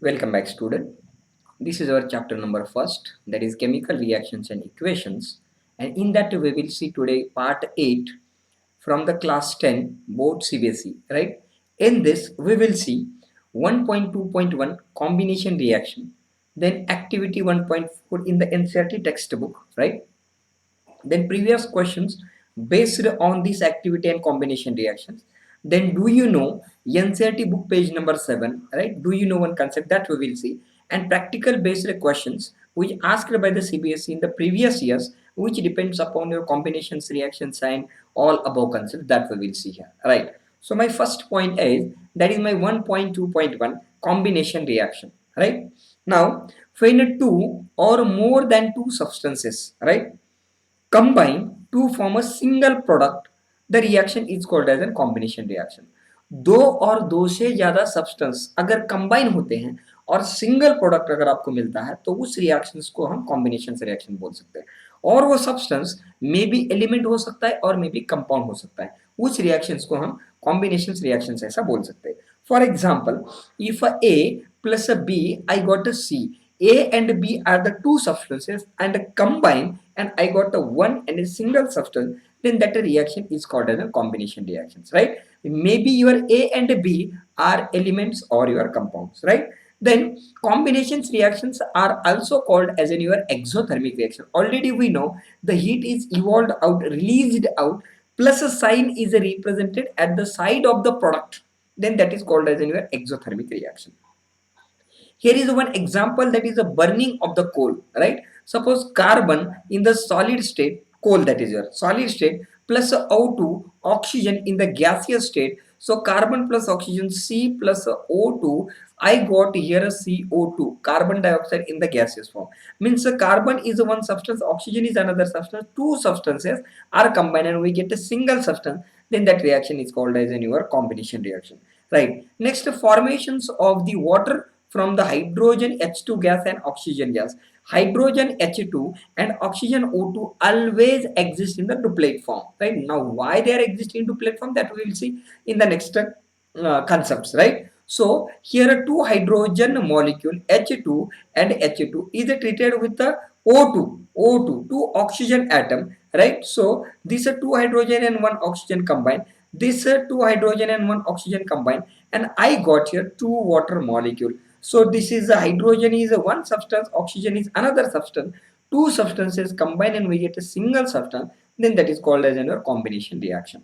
Welcome back, student. This is our chapter number first, that is chemical reactions and equations. And in that we will see today part 8 from the class 10 board CBSE, right? In this we will see 1.2.1 combination reaction, then activity 1.4 in the NCERT textbook, right? Then previous questions based on this activity and combination reactions. Then do you know NCERT book page number 7, right? Do you know one concept that we will see, and practical based questions which asked by the CBSE in the previous years, which depends upon your combinations, reactions, and all above concepts that we will see here, right? So my first point is that is my 1.2.1 combination reaction, right? Now when two or more than two substances, right, combine to form a single product, the reaction is called as a combination reaction. दो और दो से ज्यादा substance अगर combine होते हैं और single product अगर आपको मिलता है तो उस रिएक्शंस को हम कॉम्बिनेशन रिएक्शन बोल सकते हैं। और वो सब्सटेंस मे बी एलिमेंट हो सकता है और मे बी कंपाउंड हो सकता है, उस रिएक्शंस को हम कॉम्बिनेशन रिएक्शंस ऐसा बोल सकते हैं। For example, if a plus a b I got a c, a and b are the two substances and combine and I got a one and a single substance, then that reaction is called as a combination reactions, right? Maybe your A and B are elements or your compounds, right? Then combinations reactions are also called as in your exothermic reaction. Already we know the heat is evolved out, released out, plus a sign is represented at the side of the product, then that is called as in your exothermic reaction. Here is one example, that is a burning of the coal, right? Suppose carbon in the solid state, coal that is your solid state, plus O2, oxygen in the gaseous state. So carbon plus oxygen, C plus O2, I got here a CO2, carbon dioxide in the gaseous form. Means carbon is one substance, oxygen is another substance, two substances are combined and we get a single substance, then that reaction is called as in your combination reaction, right? Next, formations of the water from the hydrogen H2 gas and oxygen gas. Hydrogen H2 and oxygen O2 always exist in the duplet form, right? Now why they are existing in duplet form, that we will see in the next concepts, right? So here are two hydrogen molecule H2 and H2 is treated with the O2, two oxygen atom, right? So these are two hydrogen and one oxygen combined, this two hydrogen and one oxygen combined, and I got here two water molecule. So this is a hydrogen is a one substance, oxygen is another substance, two substances combine and we get a single substance, then that is called as a combination reaction,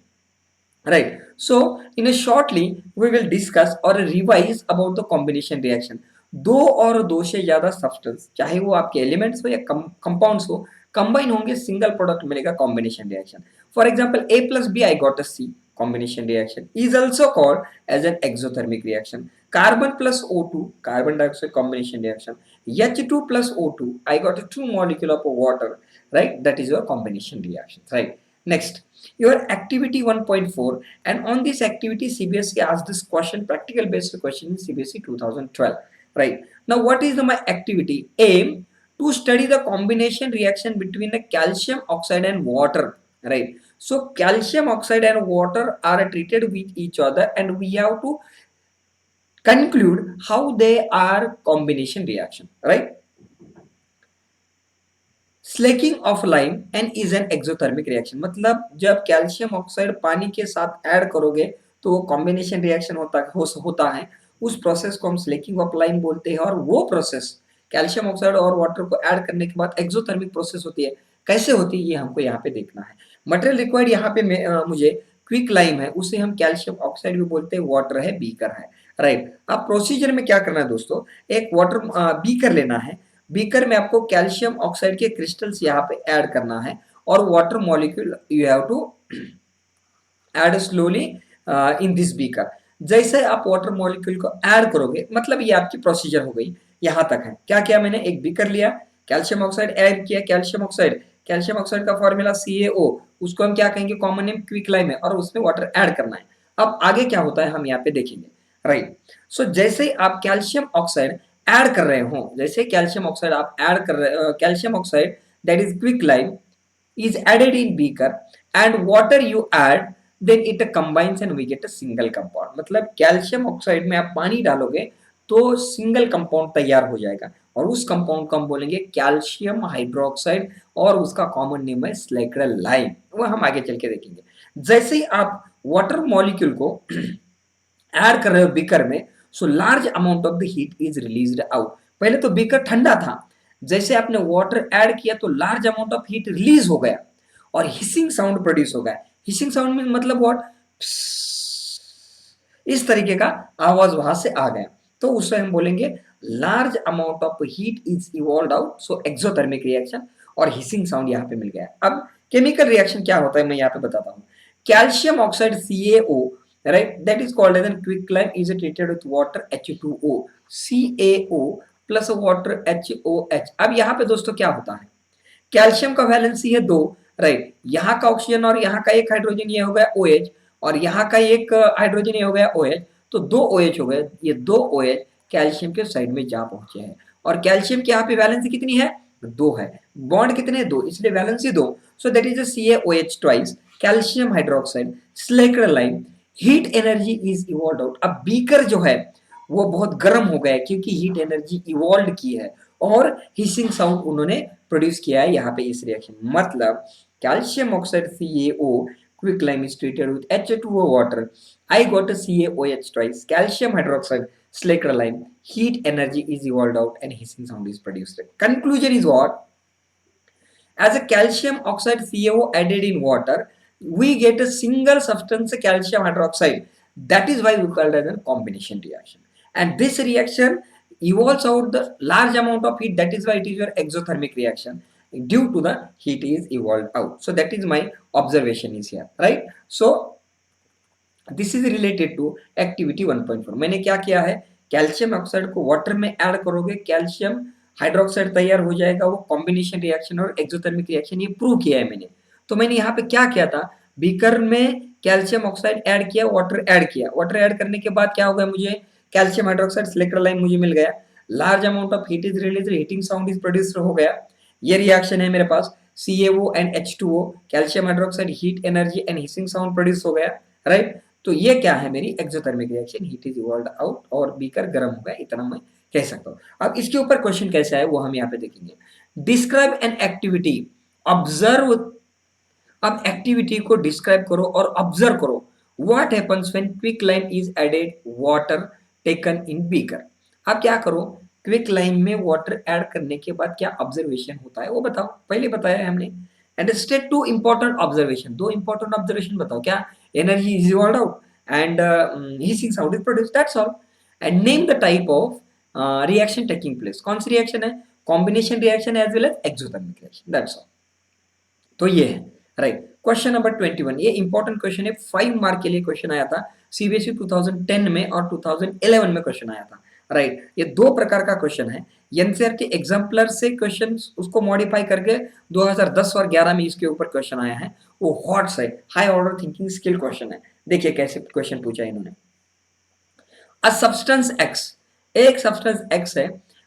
right? So in a shortly we will discuss or revise about the combination reaction. दो और दो से ज्यादा substance, चाहे वो आपके elements हो या कंपाउंड्स हो, कंबाइन होंगे, सिंगल प्रोडक्ट मिलेगा, combination reaction. For example a plus b I got a c, combination reaction is also called as an exothermic reaction. Carbon plus O2, carbon dioxide combination reaction, H2 plus O2, I got a two molecule of water, right? That is your combination reaction, right? Next, your activity 1.4, and on this activity CBSE asked this question, practical based question in CBSE 2012, right? Now what is my activity? Aim to study the combination reaction between the calcium oxide and water, right? So calcium oxide and water are treated with each other and we have to conclude how they are combination reaction, right? Slaking of lime and is an exothermic reaction, मतलब जब calcium oxide पानी के साथ add करोगे तो वो combination reaction होता है, उस प्रोसेस को हम स्लेकिंग ऑफ लाइम बोलते हैं। और वो प्रोसेस कैल्शियम ऑक्साइड और वाटर को ऐड करने के बाद एक्सोथर्मिक प्रोसेस होती है। कैसे होती है ये हमको यहाँ पे देखना है। मटेरियल रिक्वायर्ड यहाँ पे मुझे क्विक लाइम है, उसे हम कैल्शियम ऑक्साइड भी बोलते हैं, वाटर है, बीकर है, राइट। अब प्रोसीजर में क्या करना है दोस्तों, एक वाटर बीकर लेना है, बीकर में आपको कैल्शियम ऑक्साइड के क्रिस्टल्स यहाँ पे ऐड करना है और water molecule you have to add slowly in this beaker. जैसे आप वाटर मॉलिक्यूल को ऐड करोगे, मतलब ये आपकी प्रोसीजर हो गई, यहाँ तक है। क्या किया मैंने, एक बीकर लिया, कैल्शियम ऑक्साइड ऐड किया, कैल्शियम ऑक्साइड का फॉर्मूला CaO, उसको हम क्या कहेंगे, कॉमन नेम क्विक लाइम है, और उसमें वाटर ऐड करना है। अब आगे क्या होता है हम यहाँ पे देखेंगे, राइट। सो जैसे ही आप कैल्शियम ऑक्साइड ऐड कर रहे हो, जैसे कैल्शियम ऑक्साइड आप ऐड कर रहे, calcium oxide that is quick lime is added in beaker and water you add, then it combines and we get a single compound। मतलब कैल्शियम ऑक्साइड में आप पानी डालोगे तो सिंगल कंपाउंड तैयार हो जाएगा और उस कंपाउंड को हम बोलेंगे कैल्शियम हाइड्रोक्साइड और उसका कॉमन नेम है स्लेक्रल लाइम। वो हम आगे चल के देखेंगे। जैसे ही आप वाटर मॉलिक्यूल को ऐड कर रहे हो बीकर में, so large amount of the heat is released out. पहले तो बीकर ठंडा था, जैसे आपने वाटर ऐड किया तो large amount of heat release हो गया और हिसिंग साउंड प्रोड्यूस हो गया। हिसिंग साउंड में मतलब व्हाट, इस तरीके का आवाज वहां से आ गया, तो उससे हम बोलेंगे large amount of heat is evolve out, so exothermic reaction, और हिसिंग साउंड यहाँ पे मिल गया। अब केमिकल रिएक्शन क्या होता है मैं यहाँ पे बताता हूँ। Calcium oxide CaO, right, that is called as a quicklime, is treated with water H2O, CaO plus water HOH। अब यहाँ पे दोस्तों क्या होता है, कैल्शियम का वैलेंसी है 2, राइट, यहाँ का ऑक्सीजन और यहाँ का एक हाइड्रोजन ये हो गया OH, और यहाँ का एक हाइड्रोजन ये हो गया OH, तो 2 OH हो गए। ये 2 OH कैल्शियम के साइड में जा पहुंचे हैं, और कैल्शियम की यहाँ पे वैलेंसी कितनी है, 2 है, बॉन्ड कितने 2, इसलिए valency 2, so that is CaOH twice calcium hydroxide स्लेक्रल lime. Heat energy is evolve out. अब बीकर जो है वो बहुत गर्म हो गया क्योंकि हीट एनर्जी इवॉल्व की है और हिसिंग साउंड उन्होंने प्रोड्यूस किया है यहाँ पे इस रिएक्शन। मतलब calcium oxide CaO quicklime is treated with H2O water, I got a CaOH twice calcium hydroxide slackline, heat energy is evolved out and hissing sound is produced. Conclusion is what, as a calcium oxide CaO added in water, we get a single substance calcium hydroxide. That is why we call it as a combination reaction. And this reaction evolves out the large amount of heat. That is why it is your exothermic reaction. Due to the heat is evolved out. So that is my observation is here, right? So this is related to activity 1.4। मैंने क्या किया है, calcium oxide को water में add करोगे calcium hydroxide तैयार हो जाएगा, वो कॉम्बिनेशन रिएक्शन और एक्सोथर्मिक रिएक्शन ये प्रूव किया है मैंने। तो मैंने यहाँ पे क्या किया था, बीकर में कैल्शियम ऑक्साइड ऐड किया, वाटर ऐड किया, वाटर ऐड करने के बाद क्या हो गया, मुझे कैल्शियम हाइड्रोक्साइड इलेक्ट्रोलाइट मुझे मिल गया, large amount of heat is release, heating sound is produce हो गया। ये रिएक्शन है मेरे पास CaO and H2O, calcium hydroxide heat energy and hissing sound produce हो गया, राइट। तो ये क्या है मेरी exothermic reaction, heat is evolve out और बीकर गर्म हो गया, इतना मैं कह सकता हूँ। अब इसके ऊपर क्वेश्चन कैसा है वो हम यहाँ पे देखेंगे। Describe an activity, observe. अब एक्टिविटी को डिस्क्राइब करो और ऑब्जर्व करो। What happens when quicklime is added water taken in beaker. अब क्या करो, क्विक लाइम में वाटर ऐड करने के बाद क्या ऑब्जर्वेशन होता है वो बताओ, पहले बताया है हमने। And state 2 important observation, 2 important observation बताओ। क्या, energy is evolved out and hissing sound is produced, that's all। and name the type of reaction taking place। कौन सी रिएक्शन है, combination reaction as well as exothermic reaction, that's all. तो ये है, right. Question number 21, ये important question है, 5 mark के लिए क्वेश्चन आया था सीबीएसई 2010 में और 2011 में क्वेश्चन आया था, राइट। ये 2 प्रकार का क्वेश्चन है, एनसीईआरटी एग्जाम्पलर से क्वेश्चन उसको मॉडिफाई करके 2010 और 11 में इसके ऊपर क्वेश्चन आया है, वो हॉट्स है, high order thinking skill question है। देखिए कैसे क्वेश्चन पूछा है इन्होंने। अ सब्सटेंस एक्स, एक सब्सटेंस एक्स है,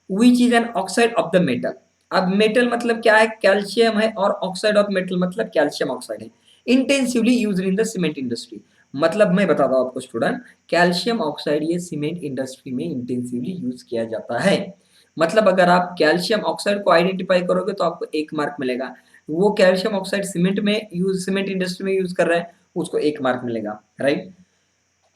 which is an oxide of the metal. अब मेटल मतलब क्या है, कैल्शियम है, और ऑक्साइड ऑफ मेटल मतलब कैल्शियम ऑक्साइड है, intensively used in the cement industry. मतलब मैं बताता हूं आपको स्टूडेंट, कैल्शियम ऑक्साइड ये सीमेंट इंडस्ट्री में इंटेंसिवली यूज किया जाता है। मतलब अगर आप कैल्शियम ऑक्साइड को आइडेंटिफाई करोगे तो आपको 1 मार्क मिलेगा। वो कैल्शियम ऑक्साइड सीमेंट इंडस्ट्री में यूज कर रहा है, उसको 1 मार्क मिलेगा, right.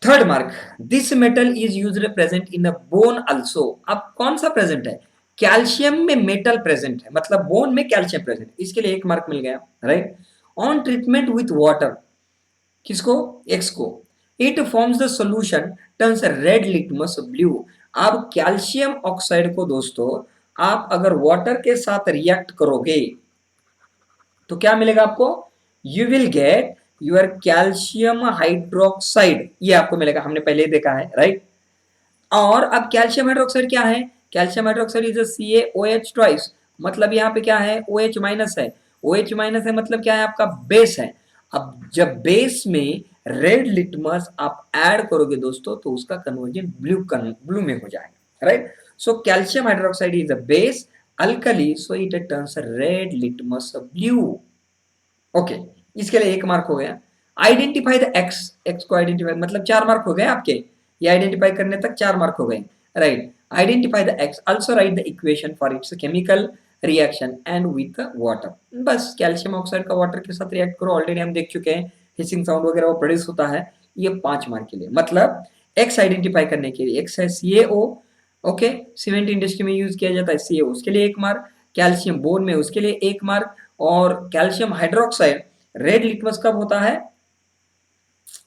Third mark, this metal is used present in a bone also. अब कौन सा प्रेजेंट है, कैल्शियम में मेटल प्रेजेंट है, मतलब बोन में कैल्शियम प्रेजेंट, इसके लिए 1 मार्क मिल गया, right. On treatment with water, किसको, एक्स को, it forms the solution turns red litmus blue. अब कैल्शियम ऑक्साइड को दोस्तों आप अगर वाटर के साथ रिएक्ट करोगे तो क्या मिलेगा आपको, you will get your calcium hydroxide, ये आपको मिलेगा, हमने पहले ही देखा है, राइट। और अब कैल्शियम हाइड्रोक्साइड क्या है, calcium hydroxide is CaOH twice, मतलब यहाँ पे क्या है, OH माइनस है, OH माइनस है मतलब क्या है, आपका बेस है। अब जब बेस में रेड लिटमस आप ऐड करोगे दोस्तों तो उसका कन्वर्जन ब्लू में हो जाएगा, right. So calcium hydroxide is a base alkali, so it turns red litmus blue. Okay, इसके लिए 1 मार्क हो गया। आइडेंटिफाई द एक्स, एक्स को आइडेंटिफाई मतलब 4 मार्क हो गए आपके, ये आइडेंटिफाई करने तक 4 मार्क हो गए। right? Identify the X, also write the equation for its chemical reaction and with the water. बस कैल्शियम ऑक्साइड का वाटर के साथ रिएक्ट करो, ऑलरेडी हम देख चुके हैं हिसिंग साउंड वगैरह वो प्रोड्यूस होता है। ये 5 मार्क के लिए, मतलब एक्स आइडेंटिफाई करने के लिए एक्स है CaO, ओके, सीमेंट इंडस्ट्री में यूज किया जाता है CaO, उसके लिए 1 मार्क, कैल्शियम बोन में उसके लिए 1 मार्क, और कैल्शियम हाइड्रोक्साइड रेड लिटमस कब होता है,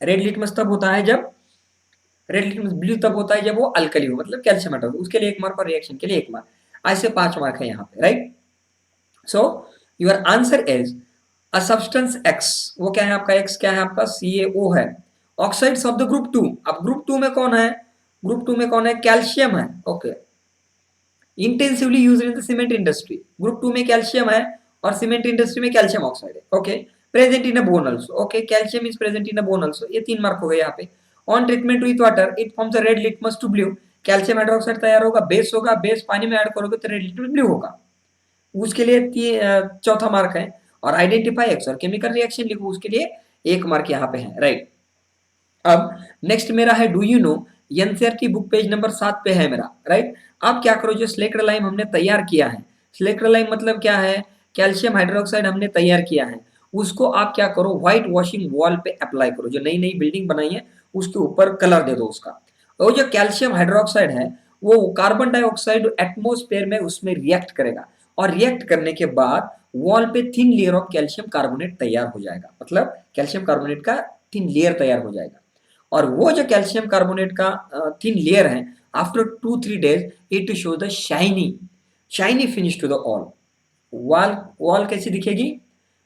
रेड लिटमस तब होता है जब, रेड लिटमस ब्लू तब होता है जब वो अल्कली हो, मतलब कैल्शियम हाइड्रोक्साइड, उसके लिए 1 मार्क और रिएक्शन के लिए 1 मार्क। ऐसे 5 मार्क है यहाँ पे, right. So your answer is a substance X, वो क्या है आपका X, क्या है आपका CaO है, ऑक्साइड्स ऑफ द ग्रुप 2। अब ग्रुप 2 में कौन है, ग्रुप 2 में कौन है, कैल्शियम है, okay, intensively use in the cement industry, group 2 में कैल्शियम है और सीमेंट इंडस्ट्री में कैल्शियम ऑक्साइड है, okay, present in a bone also, okay, calcium is present in a bone also, ये 3 मार्क हो गए यहाँ पे। On treatment with water it forms a red litmus to blue, calcium hydroxide तैयार होगा, base होगा, base पानी में ऐड करोगे तो रेड लिटमस ब्लू होगा, उसके लिए चौथा मार्क है। और आइडेंटिफाई एक्स और केमिकल रिएक्शन लिखो, उसके लिए 1 मार्क यहाँ पे है, राइट। अब नेक्स्ट मेरा है do you know, NCERT book page number 7 पे है मेरा, राइट। आप क्या करो, जो स्लेक्ट्रालाइम हमने तैयार किया है, स्लेक्ट्रालाइम मतलब क्या है, कैल्शियम हाइड्रोक्साइड हमने तैयार किया है, उसको आप क्या करो, व्हाइट वॉशिंग वॉल पे अप्लाई करो, जो नई नई बिल्डिंग बनाई है उसके ऊपर कलर दे दो उसका। और जो कैल्शियम हाइड्रोक्साइड है वो कार्बन डाइऑक्साइड एटमोस्फेयर में उसमें रिएक्ट करेगा, और रिएक्ट करने के बाद वॉल पे thin layer of calcium carbonate तैयार हो जाएगा, मतलब कैल्शियम कार्बोनेट का थिन लेयर तैयार हो जाएगा। और वो जो कैल्शियम कार्बोनेट का थिन लेयर है, after 2-3 days it show the shiny, shiny finish to the all, wall, wall कैसी दिखेगी,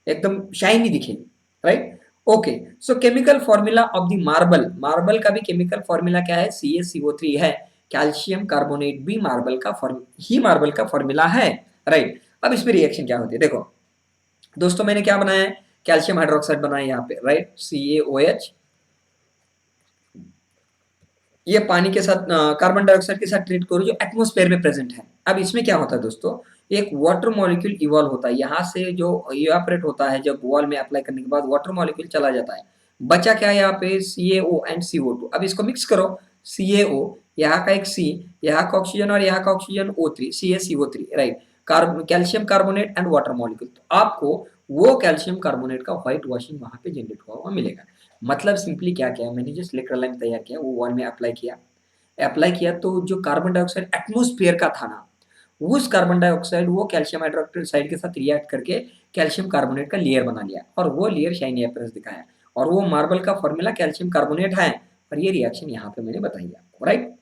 एकदम शाइनी दिखेगी, right. Okay, so chemical formula of the marble, marble का भी केमिकल फॉर्मूला क्या है, CaCO3 है, कैल्शियम कार्बोनेट भी मार्बल का फॉर्मूला है, राइट। अब इसमें रिएक्शन क्या होती है, देखो दोस्तों, मैंने क्या बनाया है, कैल्शियम हाइड्रोक्साइड बनाया यहाँ पे, राइट, CaOH, ये पानी के साथ कार्बन डाइऑक्साइड के साथ ट्रीट करो जो एटमॉस्फेयर में प्रेजेंट है। अब इसमें क्या होता है दोस्तों, एक वाटर मॉलिक्यूल इवॉल्व होता है, यहाँ से जो इवापोरेट होता है जब वॉल में अप्लाई करने के बाद वाटर मॉलिक्यूल चला जाता है, बचा क्या है यहाँ पे CaO एंड CO2। अब इसको मिक्स करो, CaO, यहाँ का एक C, यहाँ का ऑक्सीजन और यहाँ का oxygen O3, CaCO3, right, calcium carbonate and water molecule, तो आपको वो कैल्शियम कार्बोनेट का व्हाइट वॉशिंग वहां पे जनरेट हुआ मिलेगा। मतलब सिंपली क्या किया, मैंने जो इलेक्ट्रोलाइम तैयार किया वो वॉल में अप्लाई किया, अप्लाई किया तो जो कार्बन डाइऑक्साइड एटमॉस्फेयर का था ना, उस कार्बन डाइऑक्साइड वो कैल्शियम हाइड्रोक्साइड के साथ रिएक्ट करके कैल्शियम कार्बोनेट का लेयर बना लिया, और वो लेयर शाइनी अपीयरेंस दिखाया, और वो मार्बल का फॉर्मूला कैल्शियम कार्बोनेट है, और ये रिएक्शन यहाँ पे मैंने बताई आपको, राइट।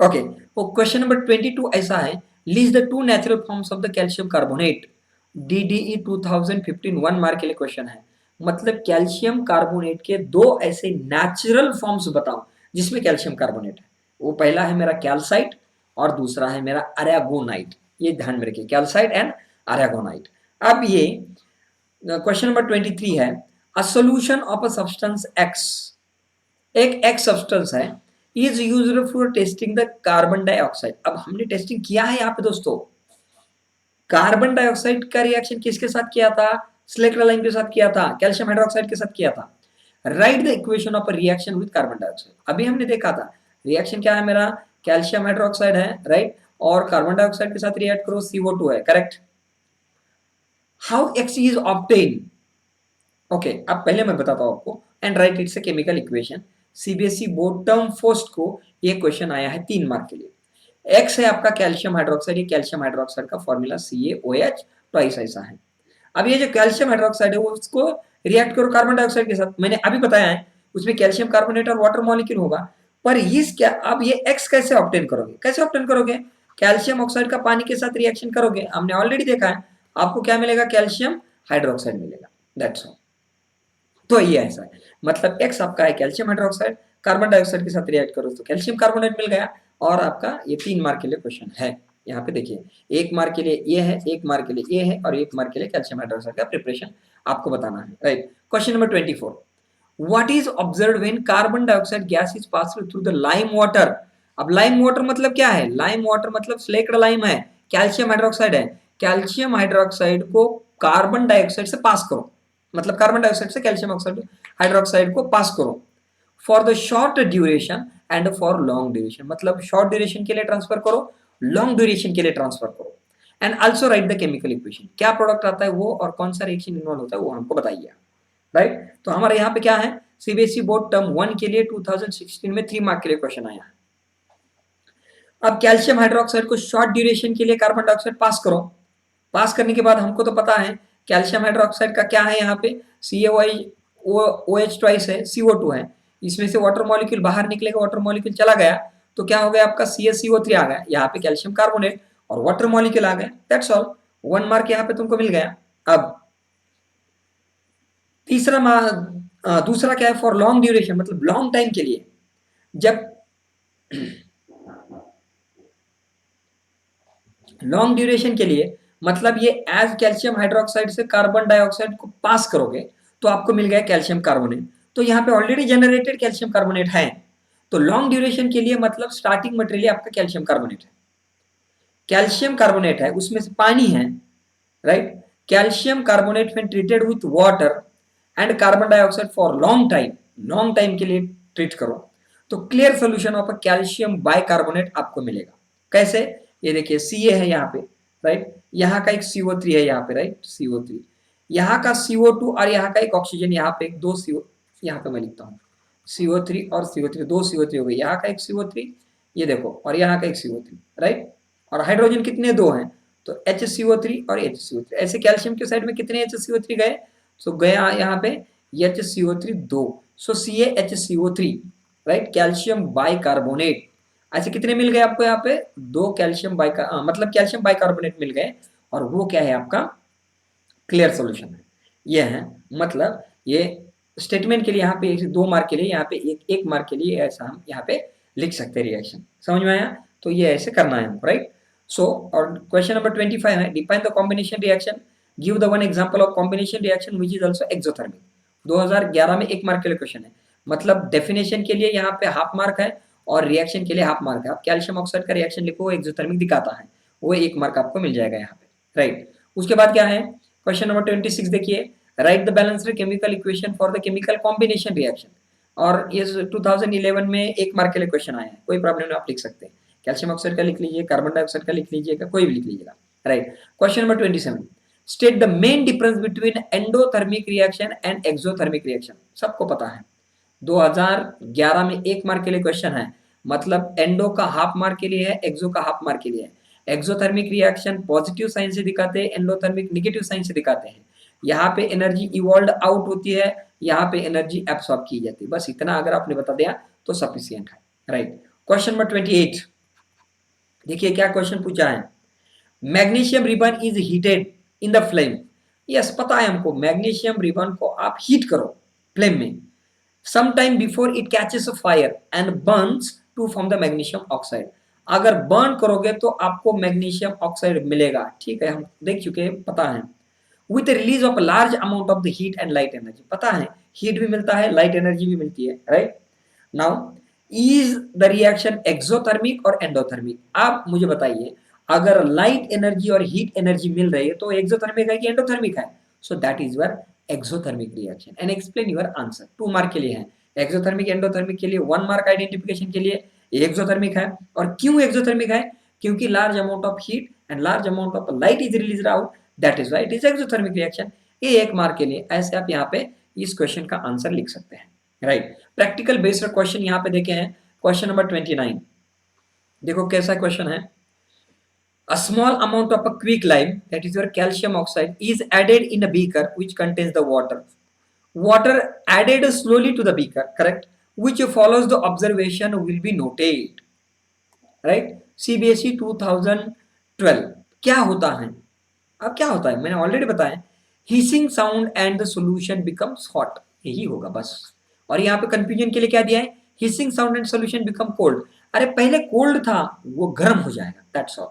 ओके, वो क्वेश्चन नंबर 22 ऐसा है, list the 2 natural forms of the calcium carbonate, DDE 2015, 1 mark के लिए क्वेश्चन है, मतलब कैल्शियम कार्बोनेट के 2 ऐसे नेचुरल फॉर्म्स बताओ जिसमें कैल्शियम कार्बोनेट है। वो पहला है मेरा कैल्साइट और दूसरा है मेरा अरेगोनाइट, ये ध्यान में रखिए, कैल्साइट एंड अरेगोनाइट। अब ये क्वेश्चन नंबर 23 है, a solution of a substance X, एक X सब्सटेंस है, is used for testing the carbon dioxide. अब हमने टेस्टिंग किया है यहाँ पे दोस्तों, कार्बन डाइऑक्साइड का रिएक्शन किसके साथ किया था, स्लेक्ट्रालाइन के साथ किया था, कैल्शियम हाइड्रोक्साइड के साथ किया था। Right the equation of a reaction with carbon dioxide, अभी हमने देखा था रिएक्शन क्या है मेरा, कैल्शियम हाइड्रोक्साइड है, राइट, और कार्बन डाइऑक्साइड के साथ रिएक्ट करो, CO2 है, correct. How X is obtain, okay, अब पहले मैं बताता हूं आपको, and right it's a chemical equation, CBSE board term first को ये क्वेश्चन आया है 3 मार्क के लिए। एक्स है आपका कैल्शियम हाइड्रोक्साइड, ये कैल्शियम हाइड्रोक्साइड का फॉर्मूला CaOH, तो ऐसा है। अब ये जो कैल्शियम हाइड्रोक्साइड है वो उसको रिएक्ट करो कार्बन डाइऑक्साइड के साथ, मैंने अभी बताया है उसमें कैल्शियम कार्बोनेट और वाटर मॉलिक्यूल होगा, पर इस क्या, अब ये एक्स कैसे ऑब्टेन करोगे, कैसे ऑब्टेन करोगे, कैल्शियम ऑक्साइड का पानी के साथ रिएक्शन करोगे, हमने ऑलरेडी देखा है, आपको क्या मिलेगा, कैल्शियम हाइड्रोक्साइड मिलेगा, दैट्स ऑल। तो ये ऐसा है, मतलब एक्स आपका है कैल्शियम हाइड्रोक्साइड, कार्बन डाइऑक्साइड के साथ रिएक्ट करो तो कैल्शियम कार्बोनेट मिल गया, और आपका ये 3 मार्क के लिए क्वेश्चन है। यहाँ पे देखिए 1 मार्क के लिए ये है, 1 मार्क के लिए ये है, और 1 मार्क के लिए कैल्शियम हाइड्रोक्साइड का प्रिपरेशन आपको बताना है, right. Question number 24, what is observed when carbon dioxide gas is passed through the lime water. अब लाइम वाटर मतलब क्या है, लाइम वाटर मतलब स्लेक्ड लाइम है, कैल्शियम हाइड्रोक्साइड है, कैल्शियम हाइड्रोक्साइड को कार्बन डाइऑक्साइड से पास करो, मतलब कार्बन डाइऑक्साइड से कैल्शियम ऑक्साइड हाइड्रोक्साइड को पास करो for the short duration and for long duration, मतलब शॉर्ट ड्यूरेशन के लिए ट्रांसफर करो, लॉन्ग ड्यूरेशन के लिए ट्रांसफर करो। And also right the chemical equation, क्या प्रोडक्ट आता है वो और कौन सा रिएक्शन इन्वॉल्व होता है वो हमको बताइए, राइट। तो हमारे यहाँ पे क्या है, सीबीएसई बोर्ड टर्म 1 के लिए 2016 में 3 मार्क के लिए क्वेश्चन आया है। अब कैल्शियम हाइड्रोक्साइड को शॉर्ट ड्यूरेशन के लिए कार्बन डाइऑक्साइड पास करो, पास करने के बाद हमको तो पता है कैल्शियम हाइड्रोक्साइड का क्या है, यहाँ पे CaOH ट्वाइस है, CO2 है, इसमें से वाटर मॉलिक्यूल बाहर निकलेगा, वाटर मॉलिक्यूल चला गया तो क्या हो गया आपका CaCO3 आ गया, यहाँ पे कैल्शियम कार्बोनेट और वाटर मॉलिक्यूल आ गया, दैट्स ऑल, 1 मार्क यहाँ पे तुमको मिल गया। अब दूसरा क्या है, फॉर लॉन्ग ड्यूरेशन, मतलब लॉन्ग टाइम के लिए, जब लॉन्ग ड्यूरेशन के लिए मतलब ये एज कैल्शियम हाइड्रोक्साइड से कार्बन डाइऑक्साइड को पास करोगे तो आपको मिल गया कैल्शियम कार्बोनेट, तो यहाँ पे ऑलरेडी जनरेटेड कैल्शियम कार्बोनेट है, तो लॉन्ग ड्यूरेशन के लिए मतलब स्टार्टिंग मटेरियल आपका कैल्शियम कार्बोनेट है, कैल्शियम कार्बोनेट है, उसमें से पानी है, right. Calcium carbonate when treated with water and carbon dioxide for long time के लिए ट्रीट करो तो clear solution of calcium bicarbonate आपको मिलेगा। कैसे, ये देखिए Ca है यहाँ पे, राइट, यहाँ का एक CO3 है यहाँ पे, राइट, CO3, यहाँ का CO2 और यहाँ का एक ऑक्सीजन, यहाँ पे एक 2 CO, यहाँ पे मैं लिखता हूँ CO3 और CO3, 2 CO3 हो गए, यहाँ का एक CO3, ये देखो, और यहाँ का एक CO3, राइट, और हाइड्रोजन कितने, 2 हैं, तो HCO3 और HCO3, ऐसे कैल्शियम के साइड में कितने HCO3 गए, तो गया यहाँ पे HCO3 2, सो CaHCO3, राइट, कैल्शियम बाइकार्बोनेट, ऐसे कितने मिल गए आपको यहाँ पे, 2 कैल्शियम मतलब कैल्शियम बाइकार्बोनेट मिल गए, और वो क्या है आपका क्लियर सॉल्यूशन है, ये है, मतलब ये स्टेटमेंट के लिए यहाँ पे 2 मार्क के लिए, यहाँ पे एक मार्क के लिए ऐसा हम यहाँ पे लिख सकते हैं रिएक्शन, समझ में आया, तो ये ऐसे करना है हमको, राइट। सो और क्वेश्चन नंबर 25 है, define the combination reaction, give the one example of combination reaction which is also exothermic, 2011 में 1 मार्क के लिए क्वेश्चन है, मतलब डेफिनेशन के लिए यहाँ पे हाफ मार्क है और रिएक्शन के लिए हाफ मार्क है, आप कैल्शियम ऑक्साइड का रिएक्शन लिखो, वो एक्सोथर्मिक दिखाता है, वो 1 मार्क आपको मिल जाएगा यहाँ पे, राइट। उसके बाद क्या है, क्वेश्चन नंबर 26 देखिए, right the balanced chemical equation for the chemical combination reaction, और ये 2011 में 1 मार्क के लिए क्वेश्चन आया है, कोई प्रॉब्लम नहीं, आप लिख सकते हैं, कैल्शियम ऑक्साइड का लिख लीजिए, कार्बन डाइऑक्साइड का लिख लीजिएगा, कोई भी लिख लीजिएगा, right. Question number 27, state the main difference between endothermic reaction and exothermic reaction, सबको पता है 2011 में 1 मार्क के लिए क्वेश्चन है, मतलब एंडो का हाफ मार्क के लिए है, एक्सो का हाफ मार्क के लिए है, एक्सोथर्मिक रिएक्शन पॉजिटिव साइन से दिखाते हैं, एंडोथर्मिक नेगेटिव साइन से दिखाते हैं, यहाँ पे एनर्जी इवॉल्व आउट होती है, यहाँ पे एनर्जी एब्सॉर्ब की जाती है, बस इतना अगर आपने बता दिया तो सफिशियंट है, राइट। क्वेश्चन नंबर 28 देखिए क्या क्वेश्चन पूछा है, magnesium ribbon is heated in the flame, yes पता है हमको, मैग्नीशियम रिबन को आप हीट करो फ्लेम में, some time before it catches fire and burns to form the magnesium oxide, अगर बर्न करोगे तो आपको मैग्नीशियम ऑक्साइड मिलेगा, ठीक है, हम देख चुके हैं, पता है, with release of large amount of the heat and light energy, पता है हीट भी मिलता है, लाइट एनर्जी भी मिलती है, right. Now is the reaction exothermic और एंडोथर्मिक, आप मुझे बताइए अगर लाइट एनर्जी और हीट एनर्जी मिल रही है तो एक्सोथर्मिक है कि एंडोथर्मिक है, सो that is your exothermic reaction, and explain your answer, 2 mark के लिए है, एक्सोथर्मिक एंडोथर्मिक के लिए 1 मार्क आइडेंटिफिकेशन के लिए एक्सोथर्मिक है, और क्यों एक्सोथर्मिक है, क्योंकि large amount of heat and large amount of light is release out, that is why it is exothermic reaction, ये 1 मार्क के लिए, ऐसे आप यहाँ पे इस क्वेश्चन का आंसर लिख सकते हैं, राइट। प्रैक्टिकल बेस्ड क्वेश्चन यहाँ पे देखे हैं, क्वेश्चन नंबर 29 देखो कैसा क्वेश्चन है, a small amount of a quicklime, that is your calcium oxide, is added in a beaker which contains the water added slowly to the beaker, correct, which follows the observation will be noted, right, CBSE 2012, क्या होता है, अब क्या होता है मैंने already बताया, hissing sound and the solution becomes hot, यही होगा बस, और यहाँ पे कंफ्यूजन के लिए क्या दिया है, hissing sound and solution become cold, अरे पहले कोल्ड था वो गर्म हो जाएगा, दैट्स ऑल,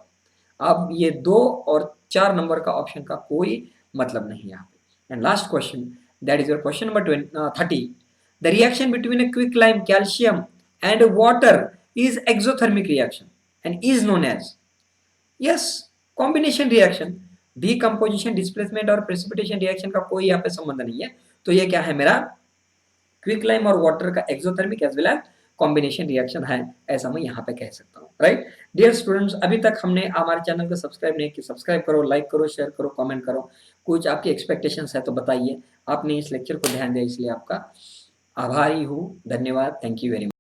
अब ये 2 और 4 नंबर का ऑप्शन का कोई मतलब नहीं यहाँ पे। And last question, that is your question number 30, the reaction between a quicklime calcium and water is exothermic reaction and is known as, yes combination reaction, decomposition displacement और प्रेसिपिटेशन रिएक्शन का कोई यहाँ पे संबंध नहीं है, तो ये क्या है मेरा क्विकलाइम और वाटर का exothermic as well as combination reaction है, ऐसा मैं यहाँ पे कह सकता हूँ, राइट। डियर स्टूडेंट्स, अभी तक हमने हमारे चैनल को सब्सक्राइब नहीं किया, सब्सक्राइब करो, लाइक करो, शेयर करो, कमेंट करो। कुछ आपकी एक्सपेक्टेशंस है तो बताइए। आपने इस लेक्चर को ध्यान दिया इसलिए आपका आभारी हूँ। धन्यवाद। Thank you very much.